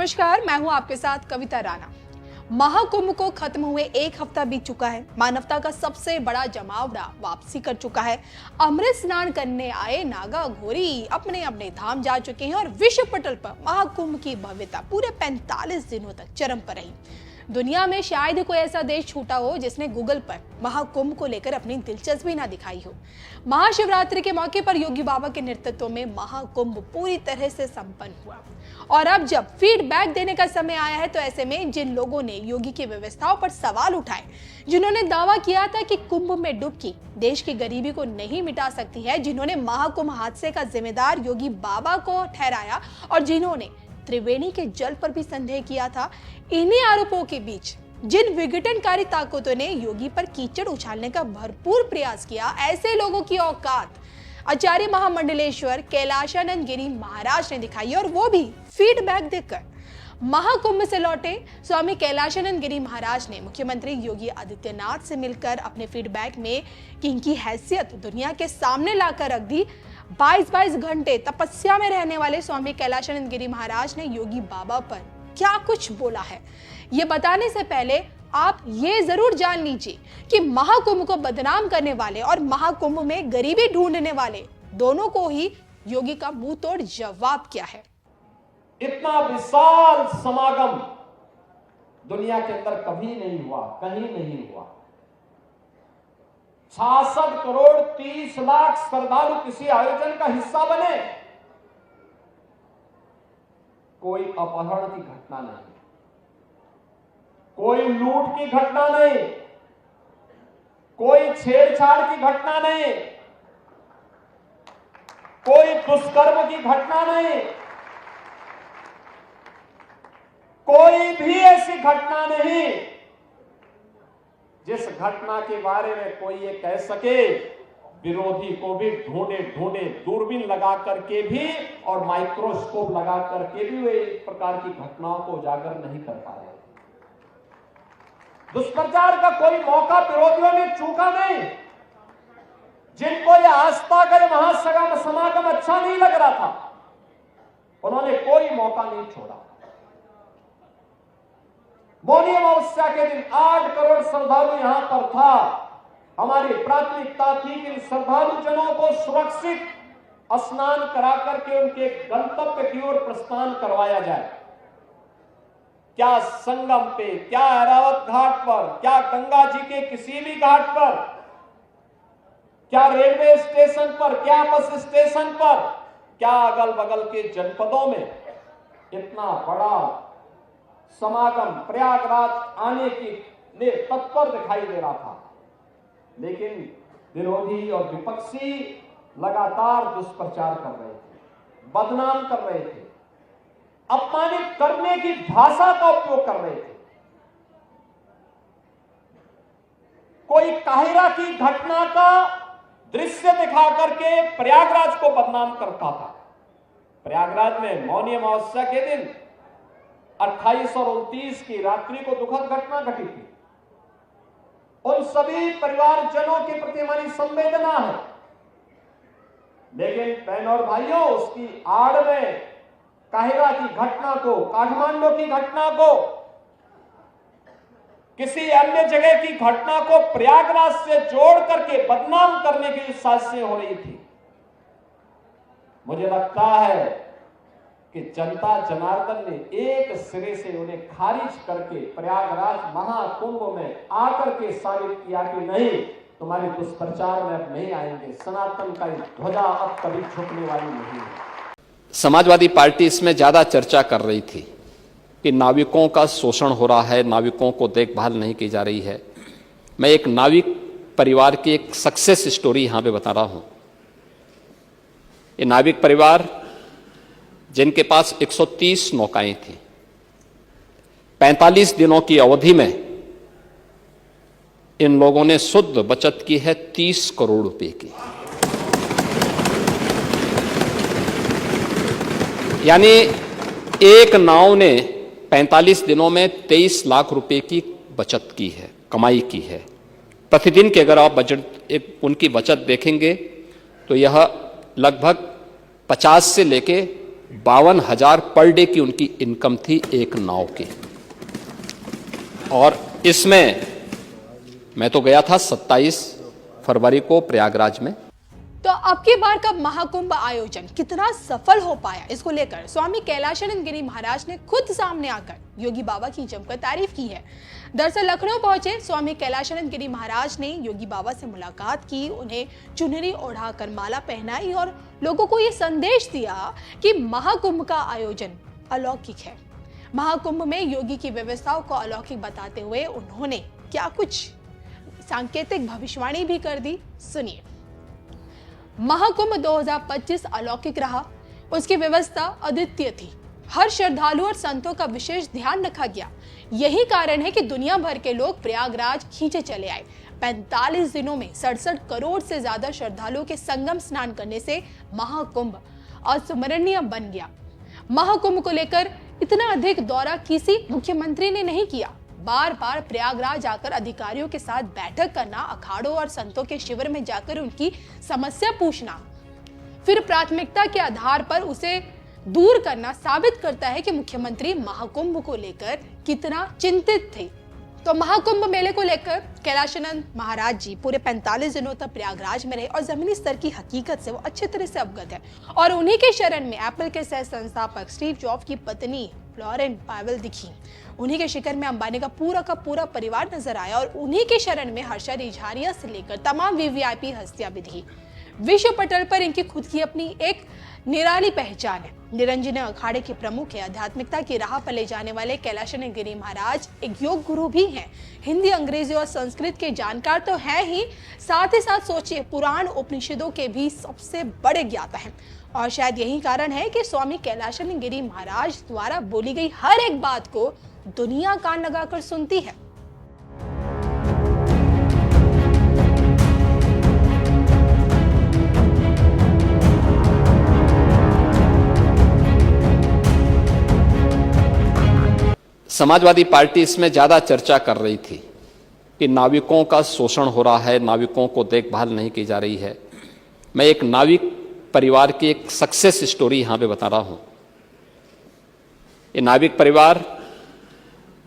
नमस्कार, मैं हूं आपके साथ कविता राणा। महाकुंभ को खत्म हुए एक हफ्ता बीत चुका है। मानवता का सबसे बड़ा जमावड़ा वापसी कर चुका है। अमृत स्नान करने आए नागा घोरी अपने अपने धाम जा चुके हैं और विश्व पटल पर महाकुंभ की भव्यता पूरे 45 दिनों तक चरम पर रही। दुनिया में शायद कोई ऐसा देश छूटा हो जिसने गूगल पर महाकुंभ को लेकर अपनी दिलचस्पी ना दिखाई हो। महाशिवरात्रि के मौके पर योगी बाबा के नेतृत्व में महाकुंभ पूरी तरह से संपन्न हुआ और अब जब फीडबैक देने का समय आया है तो ऐसे में जिन लोगों ने योगी की व्यवस्थाओं पर सवाल उठाए, जिन्होंने दावा किया था कि कुंभ में डुबकी देश की गरीबी को नहीं मिटा सकती है, जिन्होंने महाकुंभ हादसे का जिम्मेदार योगी बाबा को ठहराया और जिन्होंने त्रिवेणी के जल पर भी संदेह किया था, इन्हीं आरोपों के बीच जिन विघटनकारी ताकतों ने योगी पर कीचड़ उछालने का भरपूर प्रयास किया, ऐसे लोगों की औकात आचार्य महामंडलेश्वर कैलाशानंद गिरी महाराज ने दिखाई और वो भी फीडबैक देकर। महाकुंभ से लौटे स्वामी कैलाशानंद गिरी महाराज ने मुख्यमंत्री योगी आदित्यनाथ से मिलकर अपने फीडबैक में किंग की हैसियत दुनिया के सामने लाकर रख दी। 22 घंटे तपस्या में रहने वाले स्वामी कैलाशानंद गिरी महाराज ने योगी बाबा पर क्या कुछ बोला है, ये बताने से पहले आप ये जरूर जान लीजिए कि महाकुंभ को बदनाम करने वाले और महाकुंभ में गरीबी ढूंढने वाले दोनों को ही योगी का मुंह तोड़ जवाब क्या है। इतना विशाल समागम दुनिया के अंदर कभी नहीं हुआ, कहीं नहीं हुआ। 66 करोड़ 30 लाख श्रद्धालु किसी आयोजन का हिस्सा बने। कोई अपहरण की घटना नहीं, कोई लूट की घटना नहीं, कोई छेड़छाड़ की घटना नहीं, कोई दुष्कर्म की घटना नहीं, कोई भी ऐसी घटना नहीं जिस घटना के बारे में कोई ये कह सके। विरोधी को भी ढूंढे दूरबीन लगा करके भी और माइक्रोस्कोप लगा करके भी वे इस प्रकार की घटनाओं को उजागर नहीं कर पा रहे। दुष्प्रचार का कोई मौका विरोधियों ने चूका नहीं। जिनको यह आस्था का महासगम समागम अच्छा नहीं लग रहा था, उन्होंने कोई मौका नहीं छोड़ा। मौनी अमावस्या के दिन 8 करोड़ श्रद्धालु यहां पर था। हमारी प्राथमिकता थी कि इन श्रद्धालु जनों को सुरक्षित स्नान करा करके उनके गंतव्य की ओर प्रस्थान करवाया जाए। क्या संगम पे, क्या ऐरावत घाट पर, क्या गंगा जी के किसी भी घाट पर, क्या रेलवे स्टेशन पर, क्या बस स्टेशन पर, क्या अगल बगल के जनपदों में इतना बड़ा समागम प्रयागराज आने की लिए तत्पर दिखाई दे रहा था। लेकिन विरोधी और विपक्षी लगातार दुष्प्रचार कर रहे थे, बदनाम कर रहे थे, अपमानित करने की भाषा का उपयोग कर रहे थे। कोई काहिरा की घटना का दृश्य दिखा करके प्रयागराज को बदनाम करता था। प्रयागराज में मौनी अमावस्या के दिन 28 और 29 की रात्रि को दुखद घटना घटी थी। उन सभी परिवारजनों के प्रति हमारी संवेदना है, लेकिन बहनों और भाइयों, उसकी आड़ में काहिरा की घटना को, काठमांडू की घटना को, किसी अन्य जगह की घटना को प्रयागराज से जोड़ करके बदनाम करने की साजिशें हो रही थी। मुझे लगता है कि जनता जनार्दन ने एक सिरे से उन्हें खारिज करके प्रयागराज महाकुंभ में आकर के साबित किया कि नहीं, तुम्हारे दुष्प्रचार में अब नहीं आएंगे। सनातन का ध्वजा अब कभी झुकने वाली नहीं है। समाजवादी पार्टी इसमें ज्यादा चर्चा कर रही थी कि नाविकों का शोषण हो रहा है, नाविकों को देखभाल नहीं की जा रही है। मैं एक नाविक परिवार की एक सक्सेस स्टोरी यहां पे बता रहा हूं। ये नाविक परिवार जिनके पास 130 नौकाएं थी, 45 दिनों की अवधि में इन लोगों ने शुद्ध बचत की है 30 करोड़ रुपए की। यानी एक नाव ने 45 दिनों में 23 लाख रुपए की बचत की है, कमाई की है। प्रतिदिन की अगर आप उनकी बचत देखेंगे तो यह लगभग 50 से लेके 52,000 पर डे की उनकी इनकम थी एक नाव की। और इसमें मैं तो गया था 27 फरवरी को प्रयागराज में। तो अब की बार का महाकुंभ आयोजन कितना सफल हो पाया, इसको लेकर स्वामी कैलाशानंद गिरी महाराज ने खुद सामने आकर योगी बाबा की जमकर तारीफ की है। दरअसल लखनऊ पहुंचे स्वामी कैलाशानंद गिरी महाराज ने योगी बाबा से मुलाकात की, उन्हें चुनरी ओढ़ाकर माला पहनाई और लोगों को ये संदेश दिया कि महाकुंभ का आयोजन अलौकिक है। महाकुंभ में योगी की व्यवस्थाओं को अलौकिक बताते हुए उन्होंने क्या कुछ सांकेतिक भविष्यवाणी भी कर दी, सुनिए। महाकुंभ 2025 अलौकिक रहा, उसकी व्यवस्था अद्वितीय थी। हर श्रद्धालु और संतों का विशेष ध्यान रखा गया। यही कारण है कि दुनिया भर के लोग प्रयागराज खींचे चले आए। 45 दिनों में 67 करोड़ से ज्यादा श्रद्धालुओं के संगम स्नान करने से महाकुंभ अविस्मरणीय बन गया। महाकुंभ को लेकर इतना अधिक दौरा किसी मुख्यमंत्री ने नहीं किया। बार बार प्रयागराज आकर अधिकारियों के साथ बैठक करना, अखाड़ों और संतों के शिविर में जाकर उनकी समस्या पूछना, फिर प्राथमिकता के आधार पर उसे दूर करना साबित करता है कि मुख्यमंत्री महाकुंभ को लेकर कितना चिंतित थे। तो महाकुंभ मेले को लेकर कैलाशानंद महाराज जी पूरे 45 दिनों तक प्रयागराज में रहे और जमीनी स्तर की हकीकत से वो अच्छे तरह से अवगत है। और उन्हीं के शरण में एप्पल के सह संस्थापक स्टीव जॉब्स की पत्नी लॉरेन पावेल दिखी। उन्हीं के शिखर में अंबानी का पूरा परिवार नजर आया और उन्हीं के शरण में हर्षद इजहारिया से लेकर तमाम वीवीआईपी हस्तियां भी दिखी। विश्व पटल पर इनकी खुद की अपनी एक निराली पहचान है। निरंजन अखाड़े के प्रमुख है। आध्यात्मिकता की राह पर ले जाने वाले कैलाशानंद गिरी महाराज एक योग गुरु भी हैं। हिंदी, अंग्रेजी और संस्कृत के जानकार तो हैं ही, साथ ही साथ सोचिए पुराण उपनिषदों के भी सबसे बड़े ज्ञाता हैं। और शायद यही कारण है कि स्वामी कैलाशानंद गिरी महाराज द्वारा बोली गई हर एक बात को दुनिया कान लगाकर सुनती है। समाजवादी पार्टी इसमें ज्यादा चर्चा कर रही थी कि नाविकों का शोषण हो रहा है, नाविकों को देखभाल नहीं की जा रही है। मैं एक नाविक परिवार की एक सक्सेस स्टोरी यहां पे बता रहा हूं। ये नाविक परिवार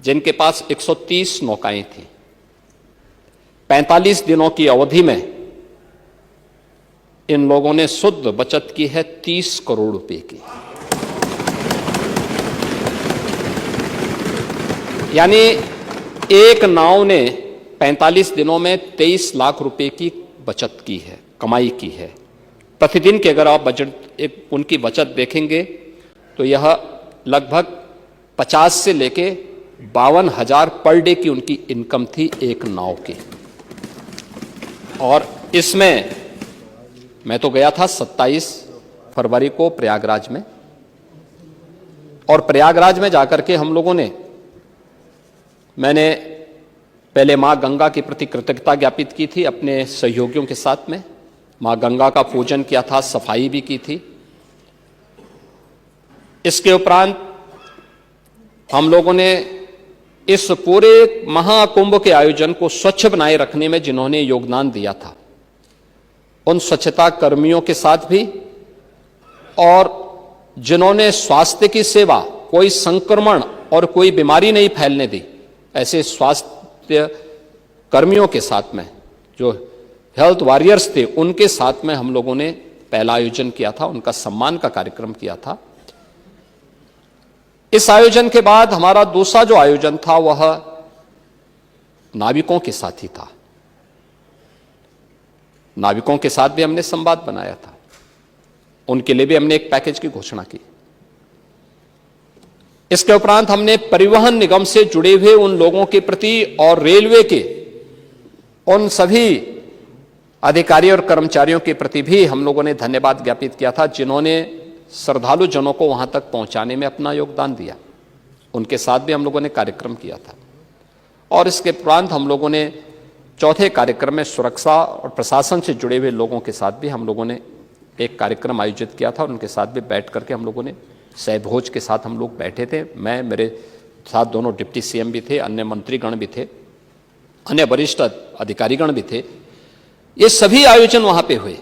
जिनके पास 130 नौकाएं थी, 45 दिनों की अवधि में इन लोगों ने शुद्ध बचत की है 30 करोड़ रुपए की। यानी एक नाव ने 45 दिनों में 23 लाख रुपए की बचत की है, कमाई की है। प्रतिदिन के अगर आप उनकी बचत देखेंगे तो यह लगभग 50 से लेके 52,000 पर डे की उनकी इनकम थी एक नाव की। और इसमें मैं तो गया था 27 फरवरी को प्रयागराज में। और प्रयागराज में जाकर के हम लोगों ने, मैंने पहले मां गंगा के प्रति कृतज्ञता ज्ञापित की थी अपने सहयोगियों के साथ में। मां गंगा का पूजन किया था, सफाई भी की थी। इसके उपरांत हम लोगों ने इस पूरे महाकुंभ के आयोजन को स्वच्छ बनाए रखने में जिन्होंने योगदान दिया था, उन स्वच्छता कर्मियों के साथ भी, और जिन्होंने स्वास्थ्य की सेवा, कोई संक्रमण और कोई बीमारी नहीं फैलने दी, ऐसे स्वास्थ्य कर्मियों के साथ में, जो हेल्थ वॉरियर्स थे, उनके साथ में हम लोगों ने पहला आयोजन किया था, उनका सम्मान का कार्यक्रम किया था। इस आयोजन के बाद हमारा दूसरा जो आयोजन था वह नाविकों के साथ ही था। नाविकों के साथ भी हमने संवाद बनाया था, उनके लिए भी हमने एक पैकेज की घोषणा की। इसके उपरांत हमने परिवहन निगम से जुड़े हुए उन लोगों के प्रति और रेलवे के उन सभी अधिकारी और कर्मचारियों के प्रति भी हम लोगों ने धन्यवाद ज्ञापित किया था, जिन्होंने श्रद्धालु जनों को वहां तक पहुंचाने में अपना योगदान दिया। उनके साथ भी हम लोगों ने कार्यक्रम किया था। और इसके उपरांत हम लोगों ने चौथे कार्यक्रम में सुरक्षा और प्रशासन से जुड़े हुए लोगों के साथ भी हम लोगों ने एक कार्यक्रम आयोजित किया था। उनके साथ भी बैठ करके हम लोगों ने सहभोज के साथ हम लोग बैठे थे। मैं, मेरे साथ दोनों डिप्टी सीएम भी थे, अन्य मंत्रीगण भी थे, अन्य वरिष्ठ अधिकारीगण भी थे। ये सभी आयोजन वहां पे हुए।